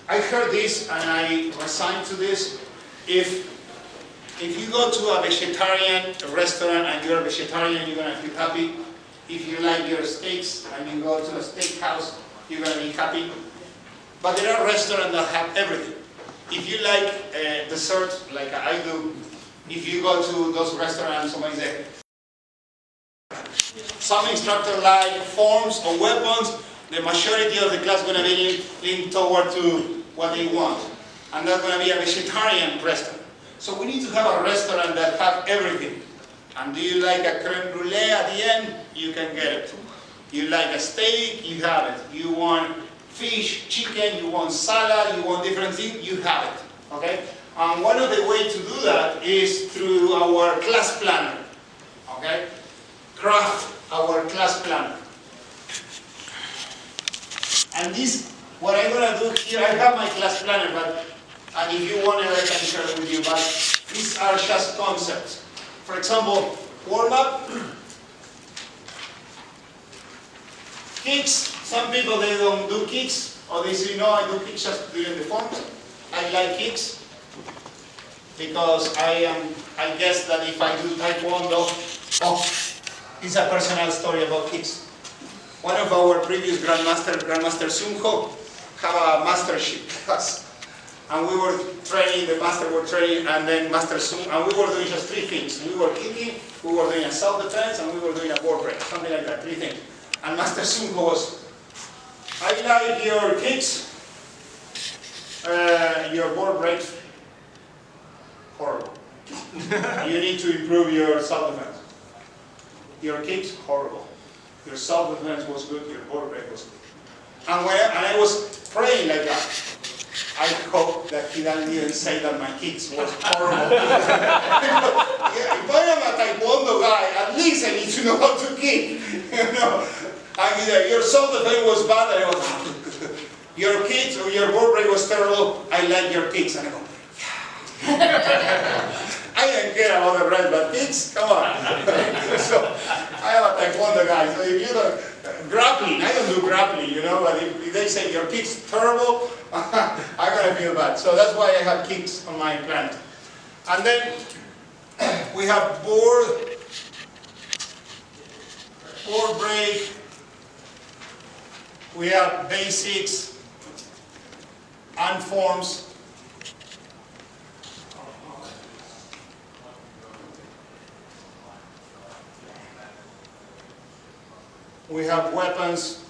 I heard this and I resigned to this. If you go to a vegetarian restaurant and you're a vegetarian, you're going to feel happy. If you like your steaks and you go to a steakhouse, you're going to be happy. But there are restaurants that have everything. If you like dessert, like I do, if you go to those restaurants, somebody says, some instructor like forms or weapons, the majority of the class is going to be leaning toward to what they want. And that's going to be a vegetarian restaurant. So we need to have a restaurant that have everything. And do you like a creme brulee at the end? You can get it. You like a steak? You have it. You want fish, chicken, you want salad, you want different things? You have it. Okay? And one of the ways to do that is through our class planner. Okay? Craft our class planner. And this, what I'm going to do here, I have my class planner, but and if you want it, I can share it with you, but these are just concepts. For example, warm-up, kicks. Some people, they don't do kicks, or they say, no, I do kicks just during the forms. I like kicks, because I guess that if I do Taekwondo, it's a personal story about kicks. One of our previous Grandmaster Jahng Soo, have a mastership class. And we were training, the master were training, and then Master Soo, and we were doing just three things. We were kicking, we were doing a self-defense, and we were doing a board break, something like that, three things. And Master Soo was, I like your kicks, your board breaks, horrible. You need to improve your self-defense. Your kicks, horrible. Your self-defense was good, your board break was good. And I was praying like that. I hope that he didn't say that my kicks was horrible. If I am a Taekwondo guy, at least I need to know how to kick. You know? I mean, your self-defense was bad, and I was, your kicks or your board break was terrible, I like your kicks. And I go, yeah. I don't care about the rest, but kicks, come on. So, I am a Taekwondo guy, so if you don't, grappling, I don't do grappling, you know, but if they say your kicks terrible, I'm going to feel bad. So that's why I have kicks on my plan. And then we have board break, we have basics and forms. We have weapons,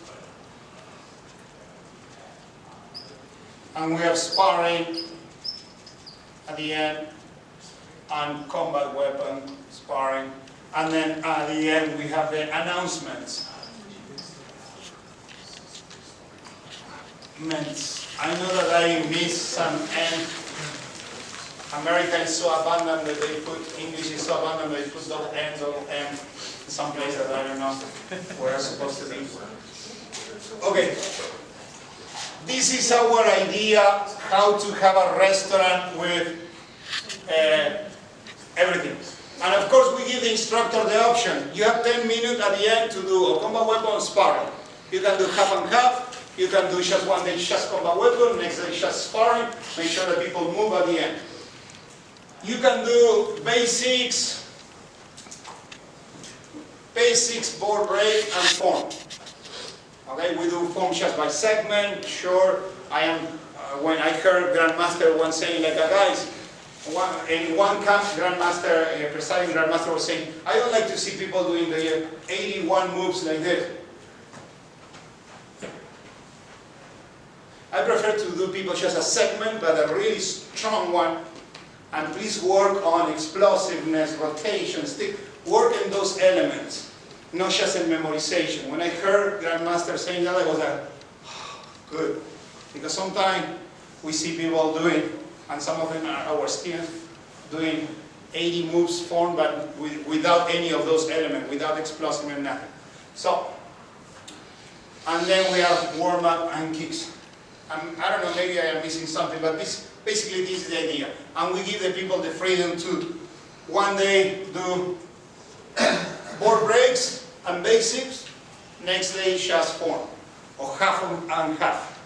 and we have sparring at the end, and combat weapon, sparring, and then at the end we have the announcements. I know that I missed some end. America is so abundant that they put, English is so abundant that they put double M. Some place that I don't know where I'm supposed to be. Okay, this is our idea how to have a restaurant with everything. And of course we give the instructor the option. You have 10 minutes at the end to do a combat weapon sparring. You can do half and half, you can do just one day just combat weapon, next day just sparring, make sure that people move at the end. You can do basics, board break, and form. Okay, we do form just by segment. Sure, I am. When I heard Grandmaster once saying like, guys, in one camp, presiding Grandmaster was saying, I don't like to see people doing the 81 moves like this. I prefer to do people just a segment, but a really strong one. And please work on explosiveness, rotation, stick. Work in those elements, not just in memorization. When I heard Grandmaster saying that, I was like, oh, good. Because sometimes we see people doing, and some of them are our students, doing 80 moves form, but without any of those elements, without explosiveness, nothing. So, and then we have warm-up and kicks. I don't know, maybe I am missing something, but basically this is the idea. And we give the people the freedom to one day do board breaks and basics, next day just form. or half and half.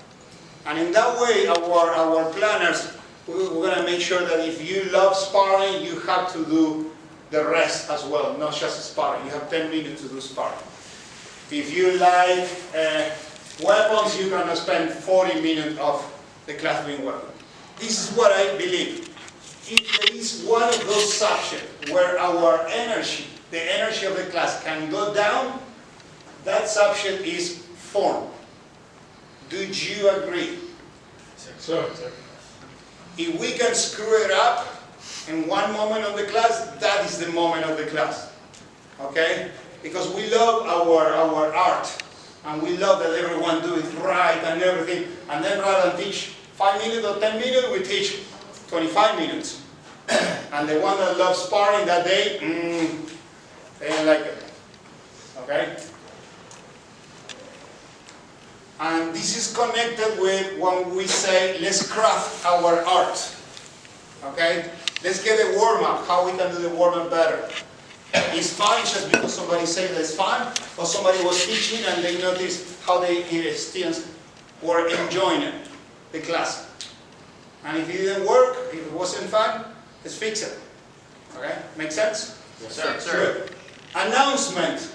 And in that way, our planners, we're going to make sure that if you love sparring, you have to do the rest as well, not just sparring. You have 10 minutes to do sparring. If you like weapons, you're going to spend 40 minutes of the class doing weapons. This is what I believe. If there is one of those subjects where our energy, the energy of the class can go down, that subject is form. Do you agree? Sir. If we can screw it up in one moment of the class, that is the moment of the class. Okay? Because we love our art, and we love that everyone do it right and everything, and then rather than teach 5 minutes or 10 minutes, we teach 25 minutes. And the one that loves sparring that day, they don't like it. Okay? And this is connected with when we say, let's craft our art. Okay? Let's get a warm-up, how we can do the warm-up better. It's fun just because somebody said it's fun, or somebody was teaching and they noticed how the students were enjoying it, the class. And if it didn't work, if it wasn't fun, let's fix it. Okay? Make sense? Yes, sir. Good. Announcement.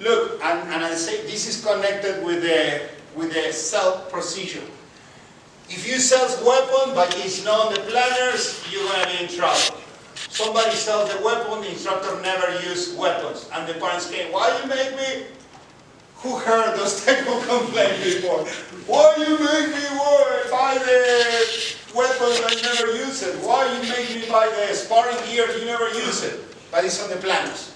Look, and I say this is connected with the self procedure. If you sell a weapon but it's not on the planners, you're going to be in trouble. Somebody sells the weapon, the instructor never used weapons, and the parents came, why you make me? Who heard those type of complaints before? Why you make me buy the weapons I never use it? Why you make me buy the sparring gear you never use it? But it's on the planners.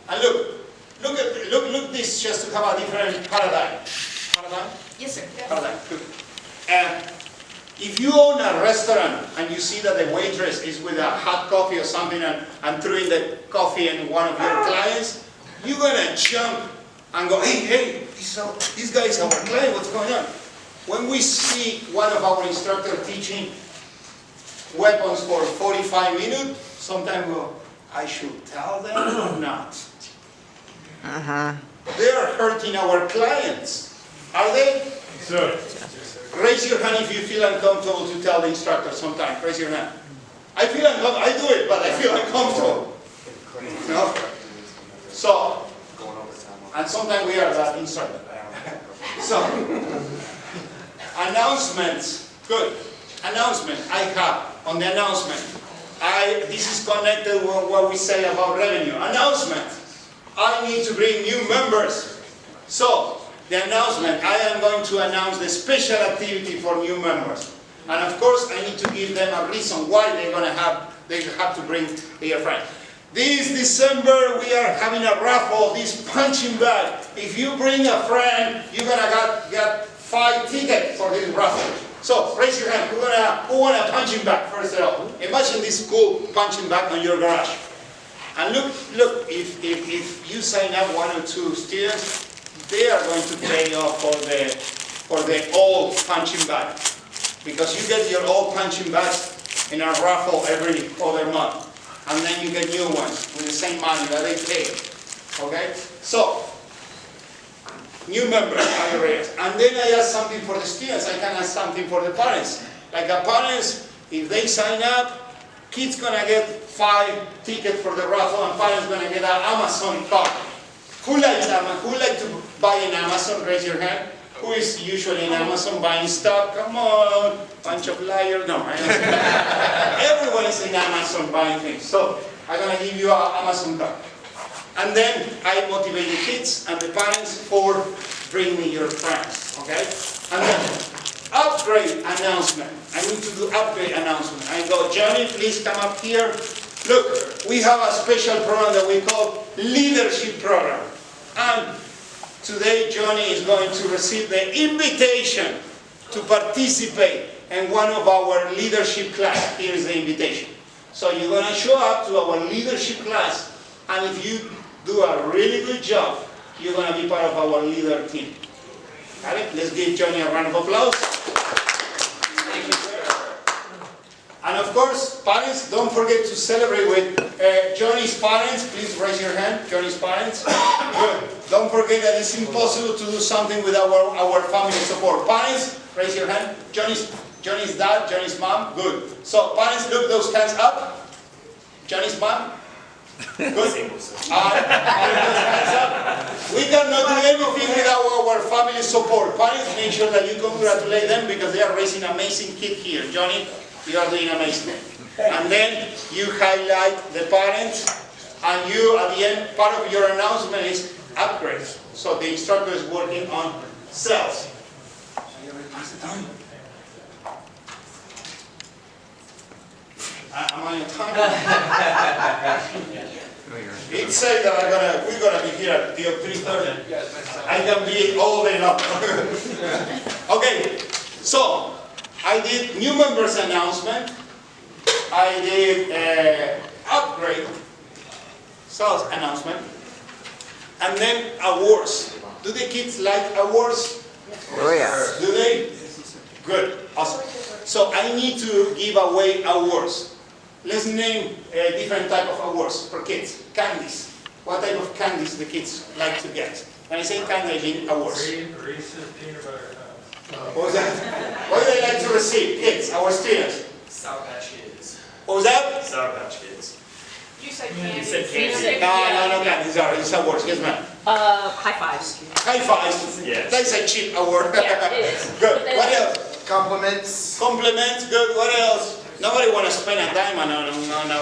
And look this just to have a different paradigm. Paradigm? Yes, sir. Paradigm. Good. If you own a restaurant and you see that the waitress is with a hot coffee or something and throwing the coffee in one of your clients, you're going to jump and go, hey, this guy is our client, what's going on? When we see one of our instructors teaching weapons for 45 minutes, sometimes we go, I should tell them or not? They are hurting our clients. Are they? Sir. Raise your hand if you feel uncomfortable to tell the instructor sometimes. Raise your hand. I feel uncomfortable. I do it, but I feel uncomfortable. No? So, and sometimes we are that instructor. So, announcements. Good. Announcement. I have on the announcement. This is connected with what we say about revenue. Announcement. I need to bring new members. So, the announcement, I am going to announce the special activity for new members. And of course, I need to give them a reason why they have to bring their friends. This December, we are having a raffle, this punching bag. If you bring a friend, you're going to get 5 tickets for this raffle. So, raise your hand. Who want a punching bag, first of all? Imagine this cool punching bag on your garage. And look, if you sign up 1 or 2 students, they are going to pay off for the old punching bag. Because you get your old punching bags in a raffle every other month. And then you get new ones with the same money that they pay. Okay? So, new members are raised. And then I ask something for the students. I can ask something for the parents. Like the parents, if they sign up, kids gonna get 5 tickets for the raffle and parents gonna get an Amazon card. Who likes to buy in Amazon? Raise your hand. Who is usually in Amazon buying stuff? Come on, bunch of liars. No, I don't. Everyone is in Amazon buying things. So I'm gonna give you an Amazon card. And then I motivate the kids and the parents for bringing your friends. Okay? And then upgrade announcement. I need to do upgrade announcement. I go, Johnny, please come up here. Look, we have a special program that we call Leadership Program. And today Johnny is going to receive the invitation to participate in one of our leadership class. Here is the invitation. So you're going to show up to our leadership class, and if you do a really good job, you're going to be part of our leader team. Got it? Let's give Johnny a round of applause. Thank you, sir. And of course, parents, don't forget to celebrate with Johnny's parents. Please raise your hand. Johnny's parents. Good. Don't forget that it's impossible to do something without our family support. Parents, raise your hand. Johnny's dad, Johnny's mom, good. So parents, look those hands up. Johnny's mom, good. Those hands up. We cannot do anything without our family support. Parents, make sure that you congratulate them because they are raising an amazing kid here. Johnny, you are doing amazing. And then you highlight the parents, and you, at the end, part of your announcement is upgrades. So the instructor is working on cells. Am I on time? It says that we're gonna be here till 3:30. I can be all day long. Okay, so I did new members announcement. I did upgrade sales announcement, and then awards. Do the kids like awards? Oh yeah. Do they? Good, awesome. So I need to give away awards. Let's name different type of awards for kids. Candies. What type of candies the kids like to get? When I say candy, I mean awards. Reese's peanut butter cups. What was that? What do they like to receive? Kids, our students. Sour Patch Kids. What was that? Sour Patch Kids. You said candy. You said candy. No, candies are, it's awards. Yes, ma'am. High fives. High fives. Yes. That's a cheap award. Yeah, it is. Good. What else? Compliments. Compliments. Good. What else? Nobody want to spend a dime on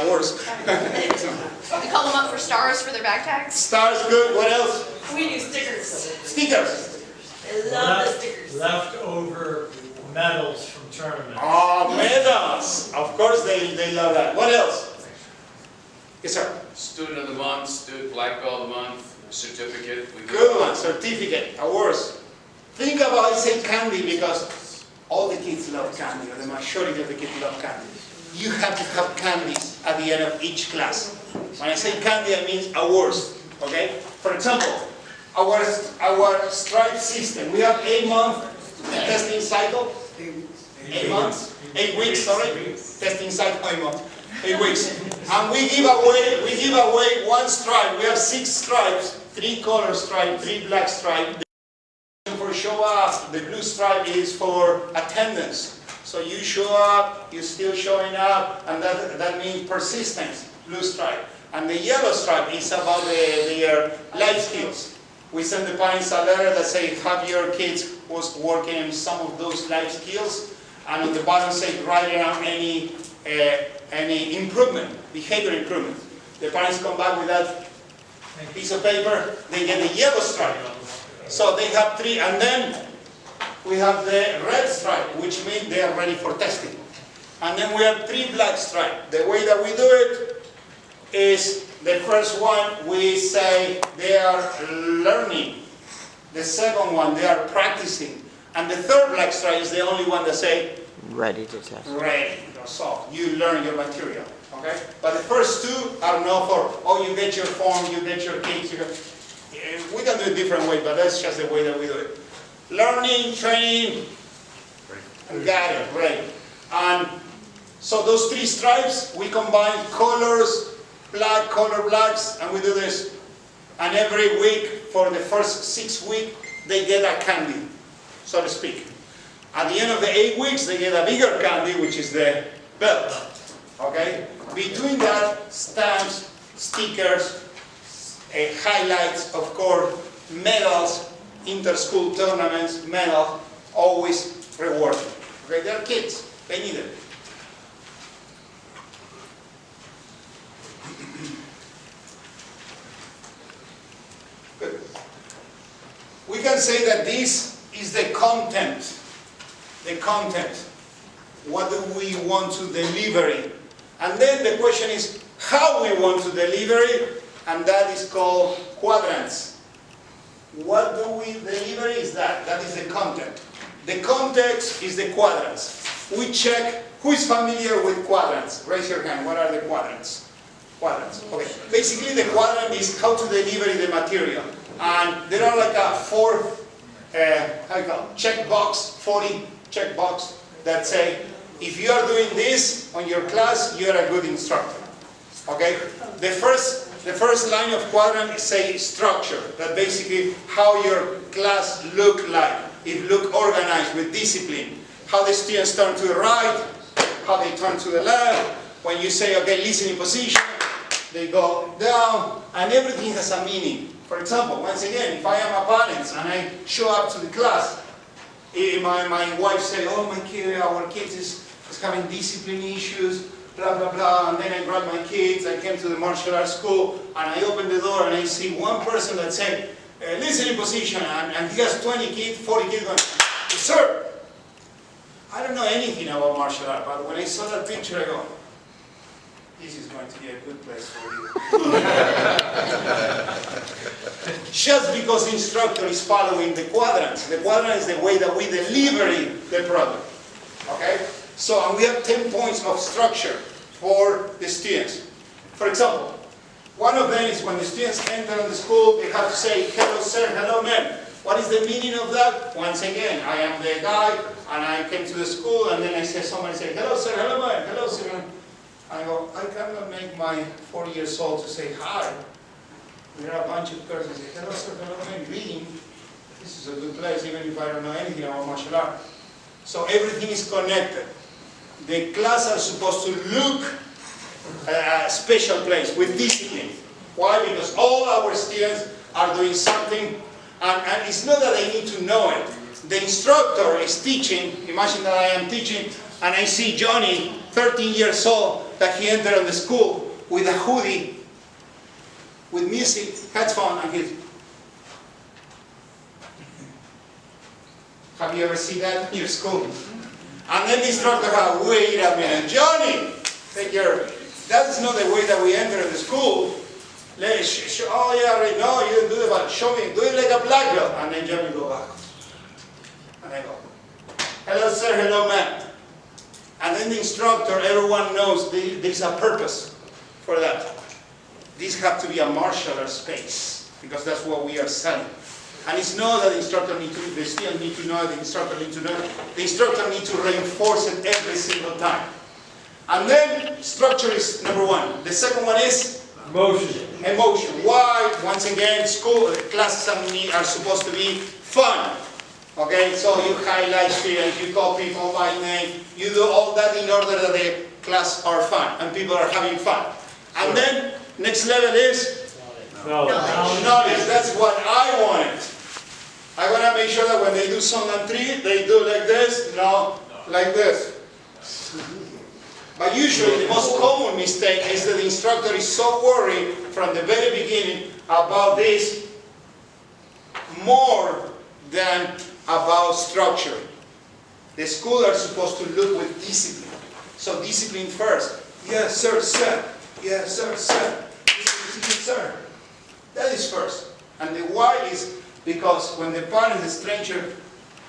awards. We call them up for stars for their back tags. Stars. Good. What else? We do stickers. Stickers. I love the stickers. Leftover medals from tournaments. Oh, medals. Of course they love that. What else? Yes, sir. Student of the month, black belt of the month, certificate. Good one. Certificate. Awards. Think about, I say candy because all the kids love candy, or the majority of the kids love candy. You have to have candies at the end of each class. When I say candy, I mean awards. Okay? For example, our stripe system. We have 8-month testing cycle. 8 months. 8 weeks. Sorry. Testing cycle. 8 months. 8 weeks. And we give away one stripe. We have 6 stripes. 3 color stripe, 3 black stripe. For show up, the blue stripe is for attendance. So you show up, you're still showing up, and that means persistence, blue stripe. And the yellow stripe is about their life skills. We send the parents a letter that say, have your kids was working on some of those life skills, and on the bottom say, write down any improvement, behavior improvement. The parents come back with that piece of paper, they get the yellow stripe. So they have 3, and then we have the red stripe, which means they are ready for testing. And then we have 3 black stripes. The way that we do it is, the first one we say they are learning. The second one they are practicing. And the third black stripe is the only one that say Ready to test. ready. So you learn your material. Okay? But the first 2 are not for, oh, you get your form, you get your kids. We can do it a different way, but that's just the way that we do it. Learning, training, got it, right. And so those 3 stripes, we combine colors, black, color blacks, and we do this. And every week, for the first 6 weeks, they get a candy, so to speak. At the end of the 8 weeks, they get a bigger candy, which is the belt. Okay? Between that, stamps, stickers, highlights, of course, medals, inter-school tournaments, medals, always rewarding. Okay, they're kids, they need it. Good. We can say that this is the content. The content. What do we want to deliver? And then the question is how we want to deliver it. And that is called quadrants. What do we deliver is that? That is the content. The context is the quadrants. We check who is familiar with quadrants. Raise your hand. What are the quadrants? Quadrants. Okay. Basically, the quadrant is how to deliver the material. And there are like a 4, check box, 40 check box that say, if you are doing this on your class, you are a good instructor. Okay? The first The first line of quadrant is say structure, that basically how your class look like. It look organized with discipline. How the students turn to the right, how they turn to the left. When you say, okay, listening position, they go down, and everything has a meaning. For example, once again, if I am a parent and I show up to the class, my wife say, oh, our kids is having discipline issues, blah, blah, blah, and then I grab my kids, I came to the martial arts school, and I open the door and I see one person that said, listening position, and he has 20 kids, 40 kids going, sir, I don't know anything about martial art, but when I saw that picture, I go, this is going to be a good place for you. Just because the instructor is following the quadrants. The quadrant is the way that we deliver the product. Okay? So, and we have 10 points of structure for the students. For example, one of them is when the students enter the school, they have to say, hello sir, hello ma'am. What is the meaning of that? Once again, I am the guy, and I came to the school, and then I say, somebody say, hello sir, hello ma'am, hello sir. I go, I cannot make my 4 years old to say hi. There are a bunch of girls that say, hello sir, hello ma'am, reading. This is a good place, even if I don't know anything about martial art. So everything is connected. The class are supposed to look a special place with discipline. Why? Because all our students are doing something, and it's not that they need to know it. The instructor is teaching. Imagine that I am teaching, and I see Johnny, 13 years old, that he entered on the school with a hoodie, with music, headphone, and he's... Have you ever seen that in your school? And then the instructor goes, wait a minute, Johnny, take care of it. That's not the way that we enter the school. Oh yeah, right, no, you didn't do it, but show me, do it like a black belt. And then Johnny go back. And I go, hello sir, hello ma'am. And then the instructor, everyone knows there's a purpose for that. This has to be a martial art space, because that's what we are selling. And it's not that the instructor needs to, the student need to know, the instructor needs to know. The instructor needs to reinforce it every single time. And then structure is number one. The second one is Emotion. emotion. Why? Once again, school classes are supposed to be fun. Okay, so you highlight students, you call people by name, you do all that in order that the class are fun and people are having fun. And then next level is knowledge. That's what I wanted. I want to make sure that when they do song and three, they do like this, no, like this. But usually the most common mistake is that the instructor is so worried from the very beginning about this more than about structure. The schools are supposed to look with discipline. So discipline first. Yes, sir, sir. Yes, sir, sir. Discipline, sir. That is first. And the why is because when the parents, the stranger,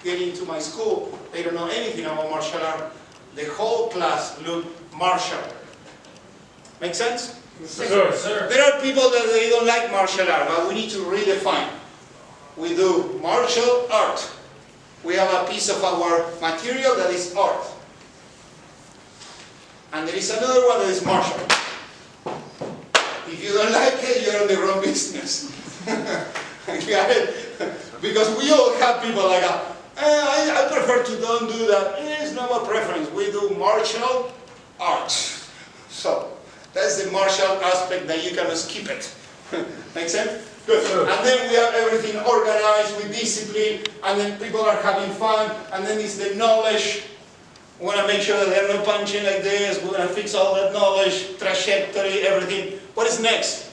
get into my school, they don't know anything about martial art. The whole class look martial. Make sense? Sure, sir. There are people that they don't like martial art, but we need to redefine. We do martial art. We have a piece of our material that is art. And there is another one that is martial. If you don't like it, you're in the wrong business. Got it? Because we all have people like that. I prefer to don't do that. It's not a preference. We do martial arts. So, that's the martial aspect that you cannot skip it. Make sense? Good. And then we have everything organized with discipline, and then people are having fun, and then it's the knowledge. We want to make sure that they're not punching like this. We want to fix all that knowledge, trajectory, everything. What is next?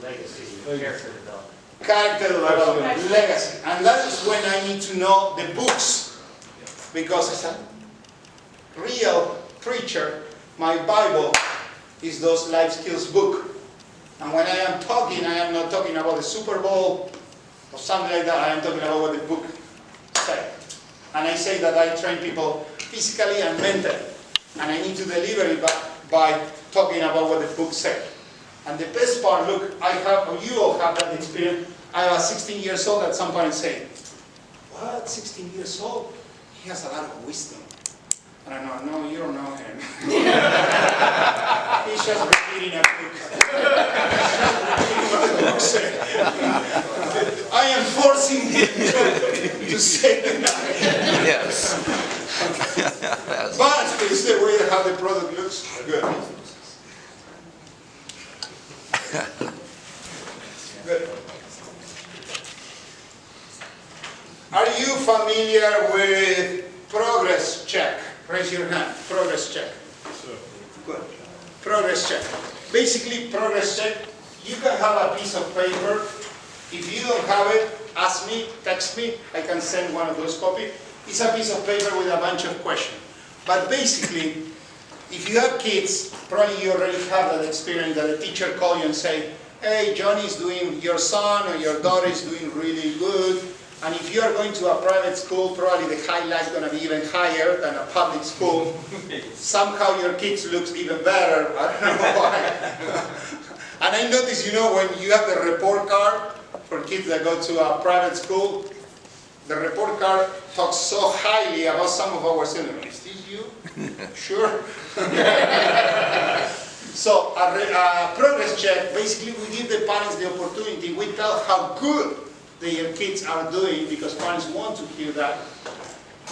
Legacy. Legacy. Character development, legacy. And that is when I need to know the books. Because as a real preacher, my Bible is those life skills book. And when I am talking, I am not talking about the Super Bowl or something like that. I am talking about what the book said. And I say that I train people physically and mentally. And I need to deliver it by talking about what the book said. And the best part, look, I have, or you all have that experience. I was 16 years old, at some point say, what, 16 years old? He has a lot of wisdom. And I know, no, you don't know him. He's just repeating a book. Father said. I am forcing him to say goodnight. Yes. But it's the way how the product looks. Good. Good. Are you familiar with progress check? Raise your hand. Progress check. Good. Progress check. Basically, progress check, you can have a piece of paper. If you don't have it, ask me, text me. I can send one of those copies. It's a piece of paper with a bunch of questions. But basically, if you have kids, probably you already have that experience that a teacher call you and say, hey, Johnny's doing, your son or your daughter is doing really good. And if you are going to a private school, probably the highlight's going to be even higher than a public school. Somehow your kids looks even better. I don't know why. And I notice, you know, when you have the report card for kids that go to a private school, the report card talks so highly about some of our students. Is this you? Sure. So a progress check, basically we give the parents the opportunity, we tell how good their kids are doing, because parents want to hear that,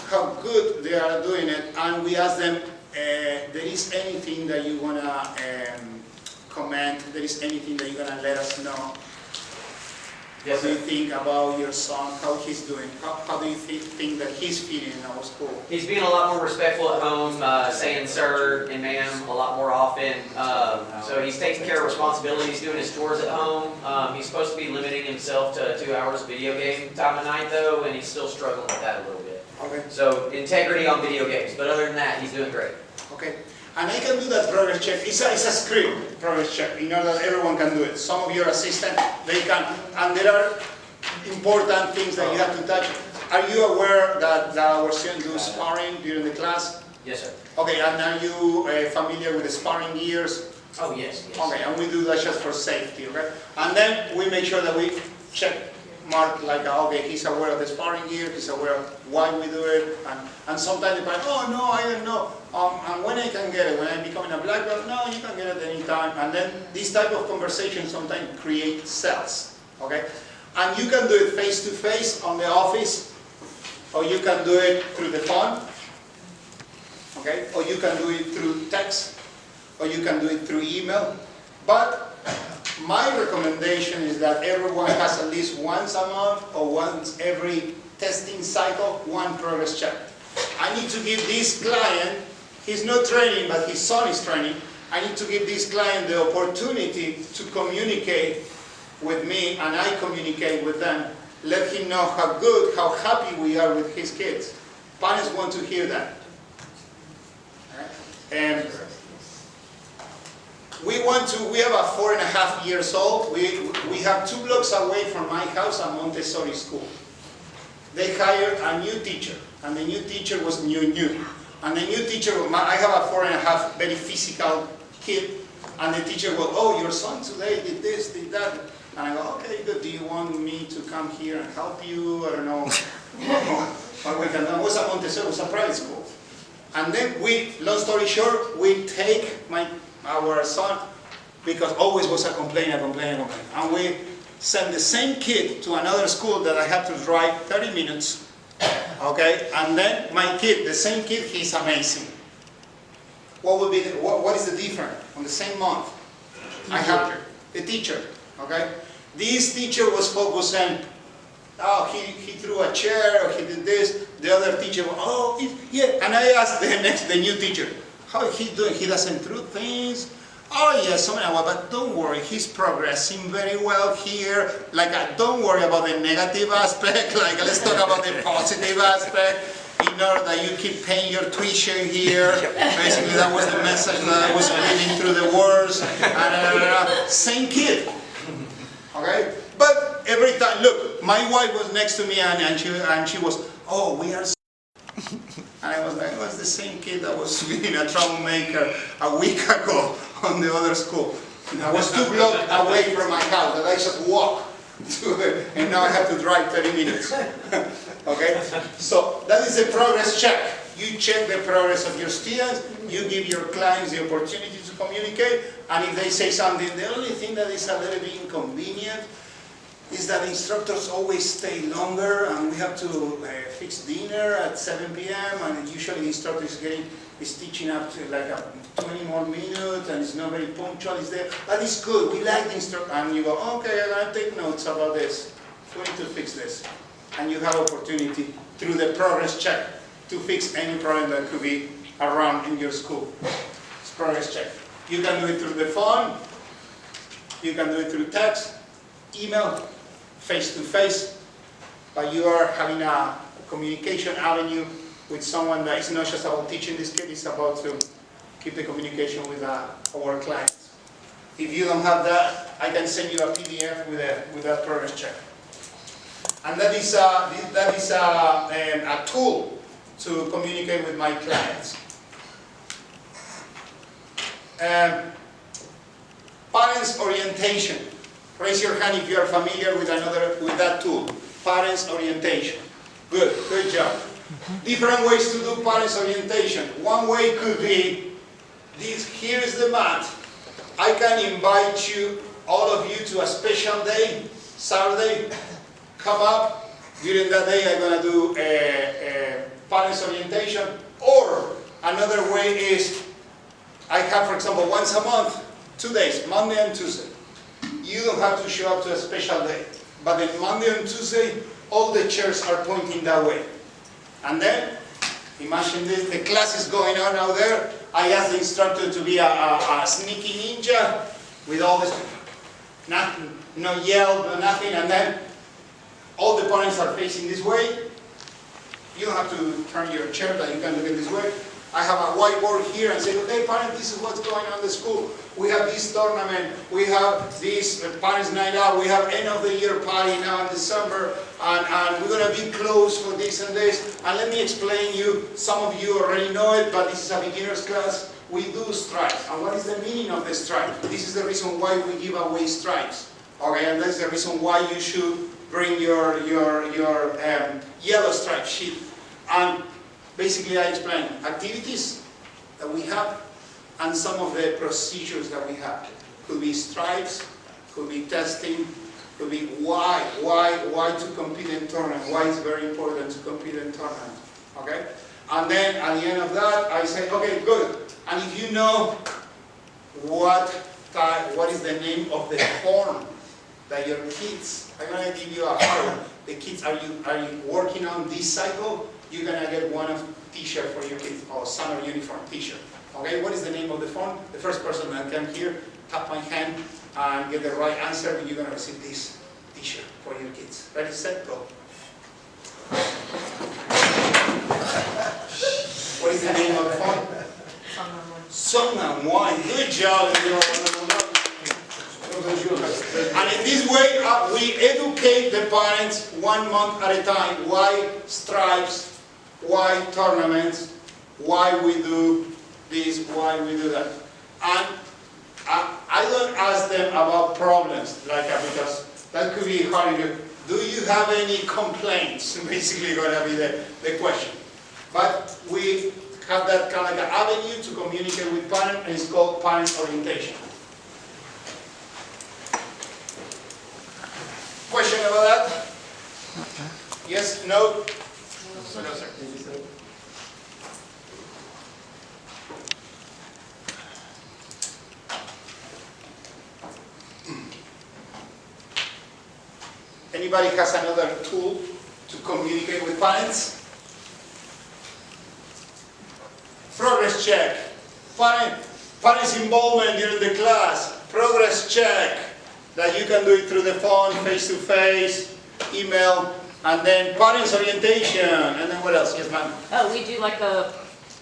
how good they are doing it, and we ask them, there is anything that you want to comment, there is anything that you're going to let us know. Yes, What do you sir. think about your son, how he's doing? How do you think that he's feeling in our school? He's being a lot more respectful at home, saying sir and ma'am a lot more often. So he's taking care of responsibilities, doing his chores at home. He's supposed to be limiting himself to 2 hours of video game time a night though, and he's still struggling with that a little bit. Okay. So integrity on video games, but other than that, he's doing great. Okay. And I can do that progress check. It's a script progress check in order that everyone can do it. Some of your assistants, they can. And there are important things that you have to touch. Are you aware that our students do sparring during the class? Yes, sir. Okay, and are you familiar with the sparring gears? Oh, yes, yes. Okay, and we do that just for safety, okay? And then we make sure that we check, mark like, okay, he's aware of the sparring gear, he's aware of why we do it, and sometimes they find, oh no, I don't know, and when I can get it, when I'm becoming a black belt, no, you can get it anytime, and then this type of conversation sometimes create cells, okay? And you can do it face to face on the office, or you can do it through the phone, okay? Or you can do it through text, or you can do it through email, but my recommendation is that everyone has at least once a month or once every testing cycle, one progress check. I need to give this client, he's not training, but his son is training, I need to give this client the opportunity to communicate with me, and I communicate with them. Let him know how good, how happy we are with his kids. Parents want to hear that. And we have a 4.5 years old. We have 2 blocks away from my house a Montessori school. They hired a new teacher, and the new teacher was new. And the new teacher, I have a 4.5 very physical kid, and the teacher goes, oh, your son today did this, did that. And I go, okay, good. Do you want me to come here and help you? I don't know. What we can do. It was a Montessori, it was a private school. And then long story short, we take our son, because always was a complaint. And we send the same kid to another school that I have to drive 30 minutes, okay? And then my kid, the same kid, he's amazing. What is the difference? On the same month, I have the teacher, okay? This teacher was focusing, oh, he threw a chair, or he did this. The other teacher, oh, yeah. And I asked the new teacher, how is he doing? He doesn't throw things. Oh yes, but don't worry, he's progressing very well here. Like, don't worry about the negative aspect. Like, let's talk about the positive aspect. In order that you keep paying your tuition here. Basically, that was the message that I was reading through the words. Same kid. Okay, but every time, look, my wife was next to me, and she was, oh, we are. And I was like, it was the same kid that was being a troublemaker a week ago on the other school. And I was 2 blocks away from my house, that I just walk to it, and now I have to drive 30 minutes. Okay? So that is a progress check. You check the progress of your students, you give your clients the opportunity to communicate, and if they say something, the only thing that is a little bit inconvenient is that instructors always stay longer, and we have to fix dinner at 7 p.m. and usually the instructor is teaching up to like 20 more minutes, and it's not very punctual. It's there. That is good. We like the instructor, and you go, okay, I'm gonna take notes about this. We need to fix this, and you have opportunity through the progress check to fix any problem that could be around in your school. It's progress check. You can do it through the phone. You can do it through text, email, face-to-face, but you are having a communication avenue with someone that is not just about teaching this kid, it's about to keep the communication with our clients. If you don't have that, I can send you a PDF with that progress check. And that is a tool to communicate with my clients. Parents orientation. Raise your hand if you are familiar with that tool. Parents orientation. Good job. Different ways to do parents orientation. One way could be this. Here is the mat. I can invite you, all of you, to a special day, Saturday. Come up. During that day, I'm going to do a parents orientation. Or another way is, I have, for example, once a month, 2 days, Monday and Tuesday. You don't have to show up to a special day. But then Monday and Tuesday, all the chairs are pointing that way. And then, imagine this, the class is going on out there. I ask the instructor to be a sneaky ninja with all this, nothing, no yell, no nothing, and then all the parents are facing this way. You don't have to turn your chair, but you can look at this way. I have a whiteboard here and say, okay, parents, this is what's going on in the school. We have this tournament, we have this parents' night out, we have end of the year party now in December, and we're going to be closed for this and this. And let me explain you, some of you already know it, but this is a beginner's class. We do stripes. And what is the meaning of the stripe? This is the reason why we give away stripes. Okay, and that's the reason why you should bring your yellow stripe sheet. And basically I explain activities that we have and some of the procedures that we have. Could be stripes, could be testing, could be why to compete in tournament, why it's very important to compete in tournament, okay? And then at the end of that, I say, okay, good. And if you know what is the name of the form that your kids, I'm gonna give you a hard one. The kids, are you working on this cycle? You're gonna get one of t-shirt for your kids, or summer uniform t-shirt. Okay, what is the name of the form? The first person that can here, tap my hand and get the right answer, you're gonna receive this t-shirt for your kids. Ready, set, go. What is the name of the form? Song and Wine. Good job. And in this way, we educate the parents 1 month at a time. Why stripes? Why tournaments? Why we do this? Why we do that? And I don't ask them about problems, because that could be hard. Do you have any complaints? Basically, going to be the question. But we have that kind of like an avenue to communicate with parents, and it's called parents orientation. Question about that? Yes? No? No, sir. Anybody has another tool to communicate with parents? Progress check. Parents' involvement during the class. Progress check. That you can do it through the phone, face-to-face, email, and then parents' orientation. And then what else? Yes, ma'am? Oh, we do like a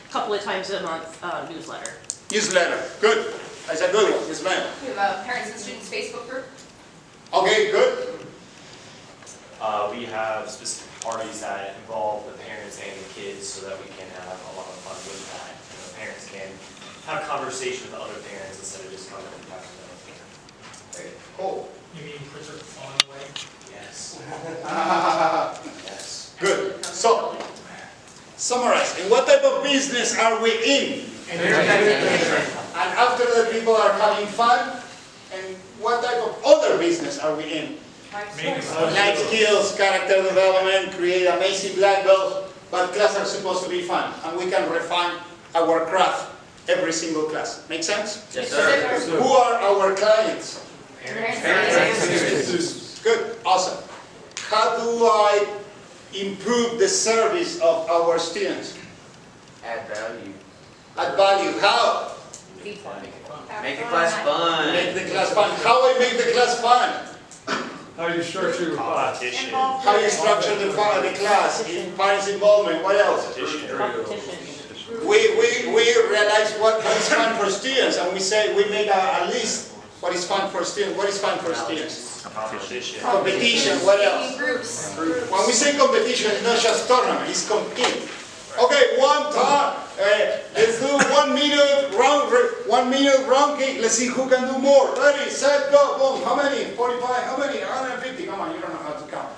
couple of times a month newsletter. Newsletter. Good. That's a good one. Yes, ma'am. We have a parents and students Facebook group. Okay, good. We have specific parties that involve the parents and the kids so that we can have a lot of fun with that. Parents can have conversation with other parents instead of just coming and talking to them. Okay, cool. You mean put your phone away? Yes. Yes. Good. So Summarize. And what type of business are we in? And after the people are having fun, and what type of other business are we in? Life skills, character development, create amazing black belts, but classes are supposed to be fun, and we can refine our craft every single class. Make sense? Yes, sir. Who are our clients? Parents. Good, awesome. How do I improve the service of our students? Add value. Add value. How? Make the class fun. Make the class fun. How I make the class fun? How you structure your class? Competition. How you structure the class? Parents' involvement. What else? Competition. We realize what is fun for students, and we say we make a list. What is fun for students? What is fun for students? Competition. Competition. What else? Groups. When we say competition, it's not just tournament. It's compete. Okay, one time. Let's do 1 minute round. 1 minute round kick. Let's see who can do more. Ready, set, go. Boom. How many? 45. How many? 150. Come on, you don't know how to count.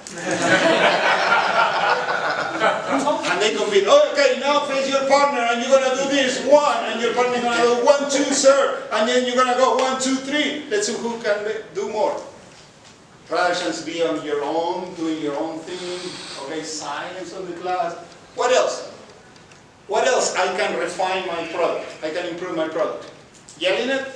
And they compete. Okay, now face your partner, and you're gonna do this 1, and your partner gonna do 1, 2, sir, and then you're gonna go 1, 2, 3. Let's see who can do more. Rather than be on your own, doing your own thing. Okay, silence on the class. What else? What else I can refine my product? I can improve my product. Yelling it?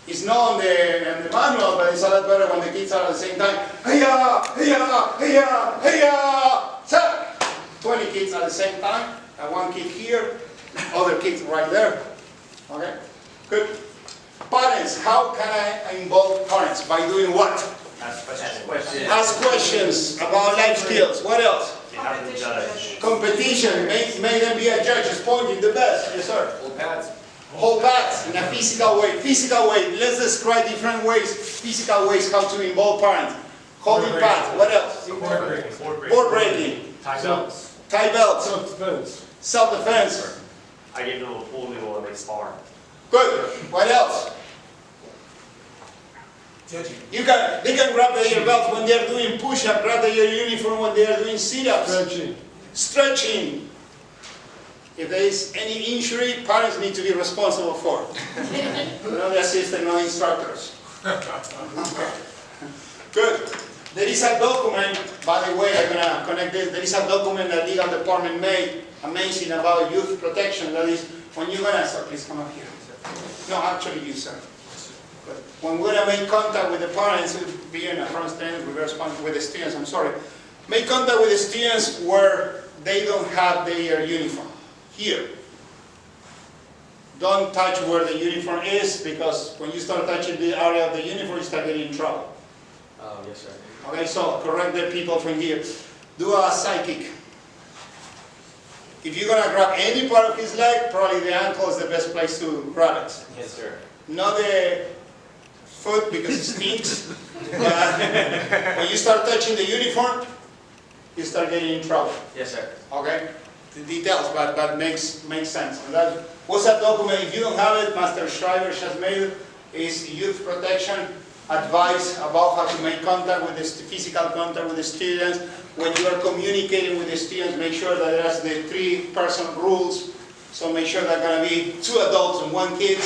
It's not on the manual, but it's a lot better when the kids are at the same time. Hey-ya, hey-ya, hey-ya, hey-ya, set! 20 kids at the same time, and 1 kid here, other kids right there. Okay? Good. Parents, how can I involve parents? By doing what? Ask questions. Ask questions about life skills. What else? You have to judge. Competition. Make them be a judge. Just pointing the best. Yes, sir. Hold pads. Hold backs in a physical way. Physical way. Let's describe different ways, physical ways how to involve parents. Holding pads. What else? Board breaking. Tie belts. Tie belts. Self-defense. Self-defense. I give them a pool noodle and they spar. Good. What else? They can grab their belts when they are doing push-up, grab their uniform when they are doing sit-ups. Stretching. Stretching. If there is any injury, parents need to be responsible for it. Not the assistant, not instructors. Good. There is a document, by the way, I'm going to connect this. There is a document that legal department made, amazing, about youth protection. That is, when you're going to, sir, please come up here. No, actually you, sir. Good. When we're going to make contact with the parents, be in a front stand, reverse punch with the students, I'm sorry. Make contact with the students where they don't have their uniform. Here. Don't touch where the uniform is, because when you start touching the area of the uniform, you start getting in trouble. Yes, sir. Okay, so correct the people from here. Do a side kick. If you're going to grab any part of his leg, probably the ankle is the best place to grab it. Yes, sir. Not the foot, because it stinks. But when you start touching the uniform, you start getting in trouble. Yes, sir. Okay? The details, but makes sense. And that was a document. If you don't have it, Master Schreiber has made it. Is youth protection advice about how to make contact with the physical contact with the students. When you are communicating with the students, make sure that there's the 3-person rules. So make sure there are going to be 2 adults and 1 kid.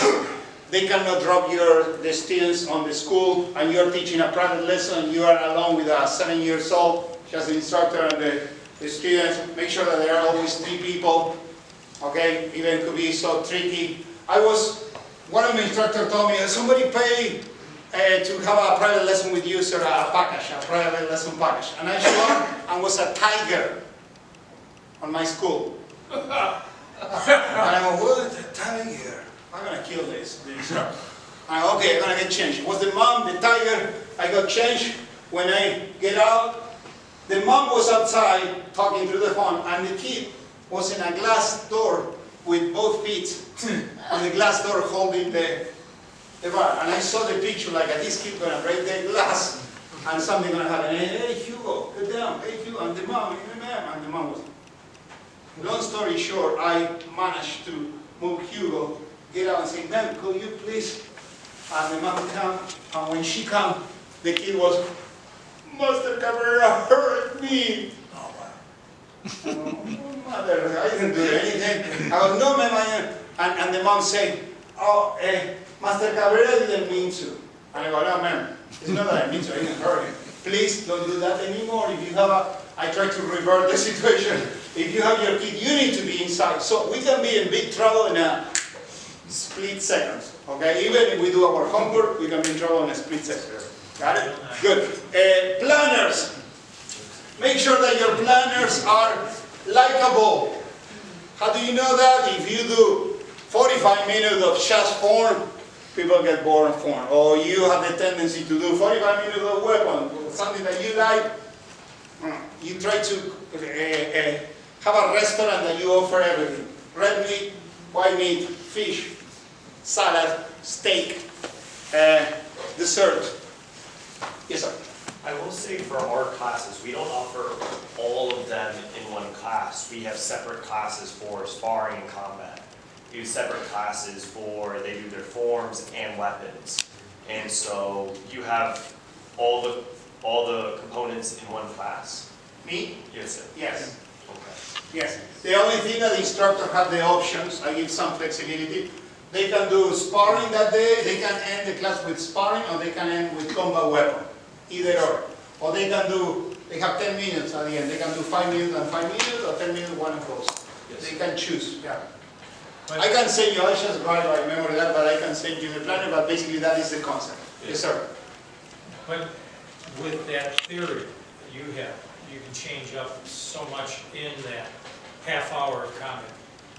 They cannot drop the students on the school, and you're teaching a private lesson. You are alone with a 7 years old, just the instructor and the students. Make sure that there are always 3 people. Okay, even it could be so tricky. One of my instructors told me, somebody pay to have a private lesson with you, sir, a private lesson package. And I showed up and was a tiger on my school. And I go, what? A tiger? I'm going to kill this instructor. Okay, I'm going to get changed. It was the mom, the tiger. I got changed. When I get out, the mom was outside talking through the phone, and the kid was in a glass door with both feet on the glass door holding the bar. And I saw the picture like this kid going to break the glass and something going to happen. Hey, Hugo, get down. Hey, Hugo. And the mom, and the mom was. Long story short, I managed to move Hugo, get out and say, ma'am, could you please? And the mom come, and when she come, the kid was, Master Cabrera hurt me. Mother, I didn't do anything. I go, no, ma'am, and the mom say, oh, Master Cabrera didn't mean to. And I go, no, ma'am, it's not that I mean to, I didn't hurt him. Please don't do that anymore. If you have I try to revert the situation. If you have your kid, you need to be inside. So we can be in big trouble in a split seconds. Okay, even if we do our homework, we can be in trouble in a split second. Got it? Good. Planners. Make sure that your planners are likable. How do you know that? If you do 45 minutes of just form, people get bored of form. Or you have the tendency to do 45 minutes of weapon, something that you like. You try to have a restaurant that you offer everything. Red meat, white meat, fish, salad, steak, dessert. Yes, sir. I will say for our classes, we don't offer all of them in one class. We have separate classes for sparring and combat. We have separate classes for, they do their forms and weapons. And so you have all the components in one class. Me? Yes, sir. Yes. Okay. Yes. The only thing that the instructor have the options, I give some flexibility. They can do sparring that day, they can end the class with sparring, or they can end with combat weapon. Either or. Or they can do, they have 10 minutes at the end. They can do 5 minutes and 5 minutes, or 10 minutes, one of those. Yes. They can choose, yeah. I can send you, I just write by memory that, but I can send you the planner, but basically that is the concept. Yes, sir. But with that theory that you have, you can change up so much in that half hour of combat.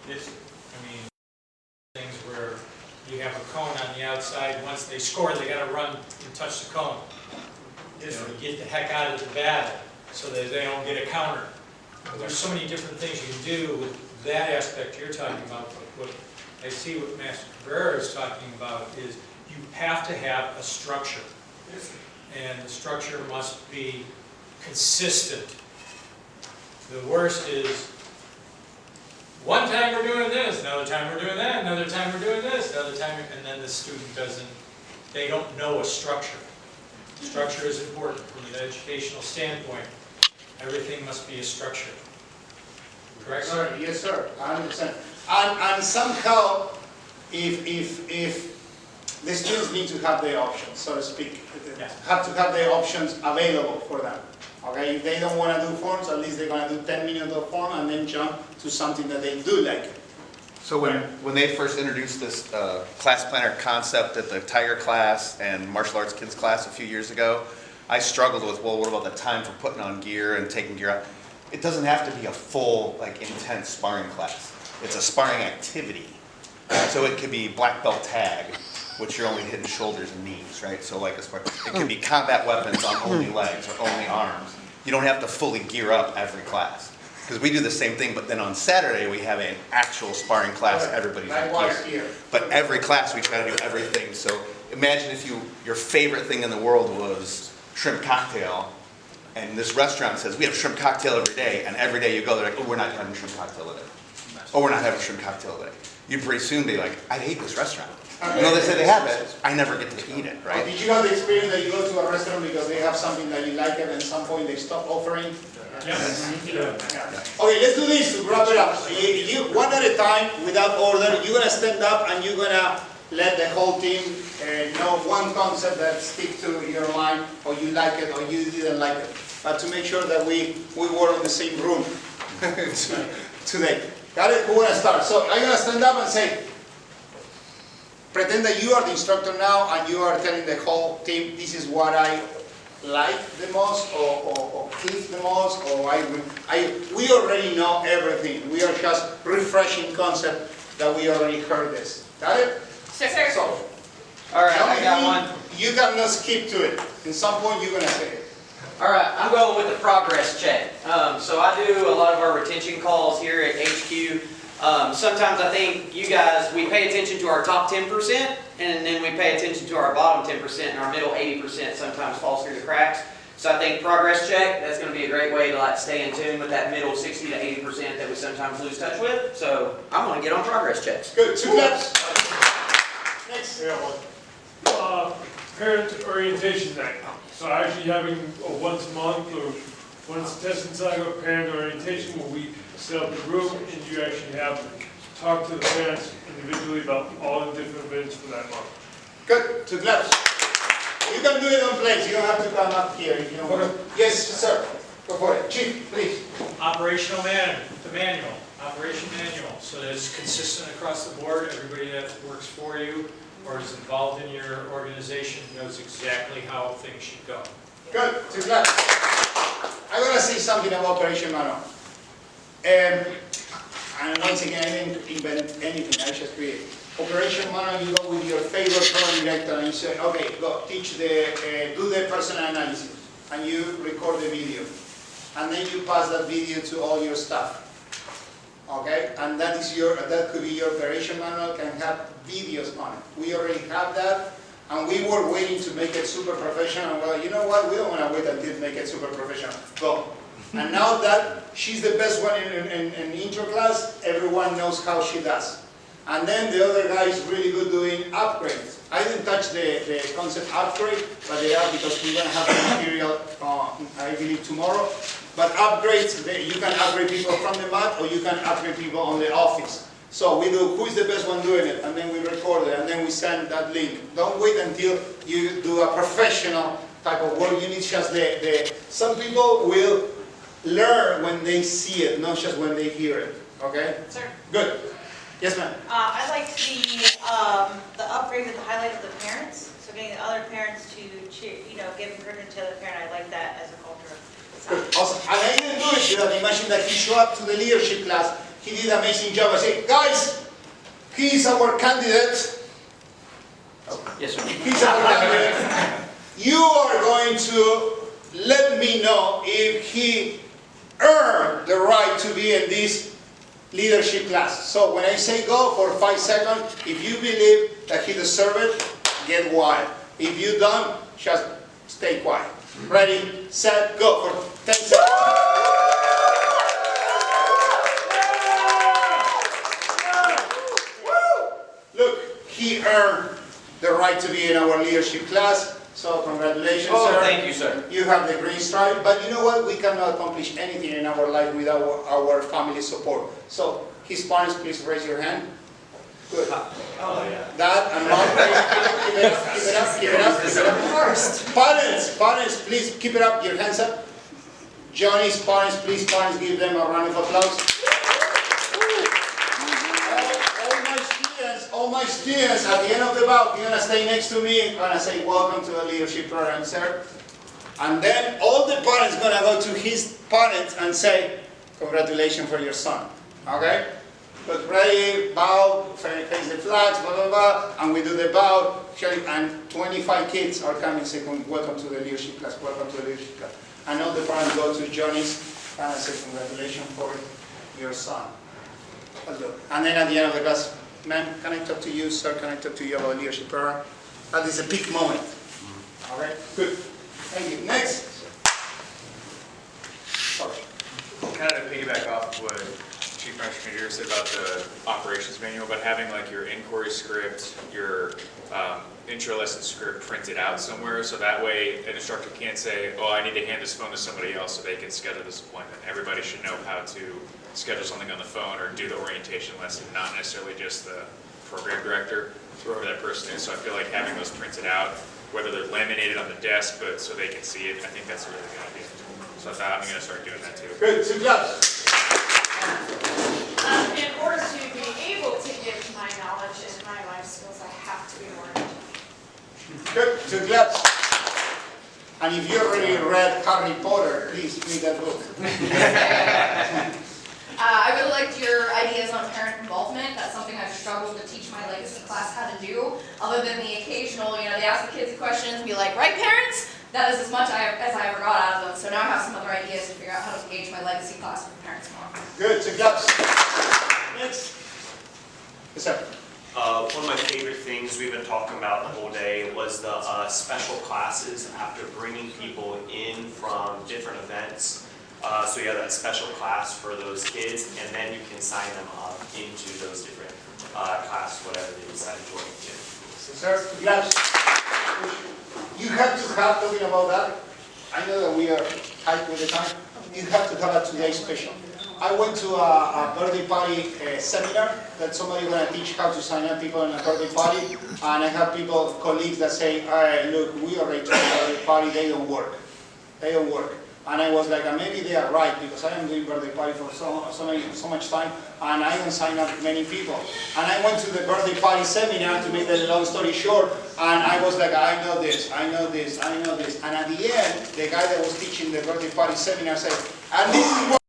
I mean, things where you have a cone on the outside, once they score, they gotta run and touch the cone. You know, to get the heck out of the battle so that they don't get a counter. There's so many different things you can do with that aspect you're talking about. But what I see what Master Cabrera is talking about is you have to have a structure. And the structure must be consistent. The worst is, one time we're doing this, another time we're doing that, another time we're doing this, another time, and then the student doesn't, they don't know a structure. Structure is important from an educational standpoint. Everything must be a structure. Correct, sir? Yes, sir. 100%. And somehow, if the students need to have the options, so to speak, have to have the options available for them. Okay, if they don't want to do forms, at least they're going to do 10 minutes of form and then jump to something that they do like. So when they first introduced this class planner concept at the Tiger class and martial arts kids class a few years ago, I struggled with, well, what about the time for putting on gear and taking gear out? It doesn't have to be a full, like, intense sparring class. It's a sparring activity. So it could be black belt tag, which you're only hitting shoulders and knees, right? So like it could be combat weapons on only legs or only arms. You don't have to fully gear up every class. Because we do the same thing, but then on Saturday we have an actual sparring class, everybody's in gear. But every class we try to do everything. So imagine if your favorite thing in the world was shrimp cocktail, and this restaurant says, we have shrimp cocktail every day, and every day you go, they're like, oh, we're not having shrimp cocktail today. Oh, we're not having shrimp cocktail today. You'd pretty soon be like, I hate this restaurant. You know, they say they have it, I never get to eat it, right? Did you have the experience that you go to a restaurant because they have something that you like it and at some point they stop offering? Yes. Okay, let's do this to wrap it up. You, one at a time, without order, you're going to stand up and you're going to let the whole team know one concept that sticks to your mind, or you like it or you didn't like it. But to make sure that we were in the same room today. Got it? Who want to start? So I'm going to stand up and say, pretend that you are the instructor now and you are telling the whole team, this is what I like the most or click the most, or we already know everything. We are just refreshing concept that we already heard this. Got it? Sir. So, All right, I got one. you cannot skip to it. In some point you're going to say it. All right, I'm going with the progress check. So I do a lot of our retention calls here at HQ. Sometimes I think you guys, we pay attention to our top 10%, and then we pay attention to our bottom 10%, and our middle 80% sometimes falls through the cracks. So I think progress check, that's going to be a great way to like stay in tune with that middle 60 to 80% that we sometimes lose touch with. So I'm going to get on progress checks. Good, 2 claps. Next. Parent orientation night. So actually having a once a month or Once the test inside of parent orientation, where we set up a group and you actually have to talk to the parents individually about all the different events for that month. Good, to claps. You can do it on place, you don't have to come up here if you don't want to. Yes, sir, go for it. Chief, please. Operational manual, operation manual, so that it's consistent across the board. Everybody that works for you or is involved in your organization knows exactly how things should go. Good, to claps. I'm going to say something about operation manual. And once again, I didn't invent anything, I just created. Operation manual, you go with your favorite program director and you say, okay, go teach do the personal analysis. And you record the video. And then you pass that video to all your staff. Okay? And that could be your operation manual, can have videos on it. We already have that. And we were waiting to make it super professional. Well, you know what? We don't want to wait until make it super professional. Go. And now that she's the best one in intro class, everyone knows how she does. And then the other guy is really good doing upgrades. I didn't touch the concept upgrade, but they are because we're going to have the material, I believe, tomorrow. But upgrades, you can upgrade people from the mat or you can upgrade people on the office. So we do, who is the best one doing it? And then we record it and then we send that link. Don't wait until you do a professional type of work. You need just some people will learn when they see it, not just when they hear it. Okay? Sir. Good. Yes, ma'am. I like the upgrade with the highlight of the parents. So getting the other parents to cheer, give encouragement to the other parent. I like that as a culture. Good. Awesome. And I didn't do it, but imagine that he showed up to the leadership class. He did an amazing job. I said, guys, he's our candidate. Yes, sir. He's our candidate. You are going to let me know if he earned the right to be in this leadership class. So when I say go for 5 seconds, if you believe that he deserves it, get wild. If you don't, just stay quiet. Ready, set, go for 10 seconds. Look, he earned the right to be in our leadership class. So congratulations, sir. Thank you, sir. You have the green stripe, but you know what? We cannot accomplish anything in our life without our family support. So, his parents, please raise your hand. Good. Oh, yeah. Dad and mom, keep it up, keep it up, keep it up, keep it up. Parents, please keep it up, your hands up. Johnny's parents, please, give them a round of applause. All my students, at the end of the bout, you're going to stay next to me and going to say, welcome to the leadership program, sir. And then all the parents going to go to his parents and say, congratulations for your son. Okay? But ready, bow, face the flags, blah, blah, blah, and we do the bow, and 25 kids are coming saying, welcome to the leadership class, welcome to the leadership class. And all the parents go to Johnny's and say, congratulations for your son. And then at the end of the class, ma'am, can I talk to you, sir? Can I talk to you about leadership program? That is a big moment. All right, good. Thank you. Next. Sorry. Kind of to piggyback off what Chief Master Engineer said about the operations manual, but having like your inquiry script, your intro lesson script printed out somewhere, so that way an instructor can't say, oh, I need to hand this phone to somebody else so they can schedule this appointment. Everybody should know how to schedule something on the phone or do the orientation lesson, not necessarily just the program director, whoever that person is. So I feel like having those printed out, whether they're laminated on the desk, but so they can see it, I think that's a really good idea. So I thought I'm going to start doing that too. Good, two claps. In order to be able to give my knowledge and my life skills, I have to be oriented. Good, two claps. And if you already read Harry Potter, please read that book. I really liked your ideas on parent involvement. That's something I've struggled to teach my legacy class how to do. Other than the occasional, they ask the kids questions and be like, right parents? That is as much as I ever got out of them. So now I have some other ideas to figure out how to engage my legacy class with parents more. Good, two claps. Next. Yes, sir. One of my favorite things we've been talking about the whole day was the special classes after bringing people in from different events. So you have that special class for those kids, and then you can sign them up into those different classes, whatever they decide to join into. Sir, claps. You have to have talking about that. I know that we are tight with the time. you have to have a today special. I went to a birthday party seminar that somebody gonna teach how to sign up people in a birthday party, and I have people, colleagues that say, look, we already tried a birthday party, they don't work. They don't work. And I was like, maybe they are right, because I am doing birthday party for so much time, and I don't sign up many people. And I went to the birthday party seminar, to make the long story short, and I was like, I know this, I know this, I know this. And at the end, the guy that was teaching the birthday party seminar said, and this is what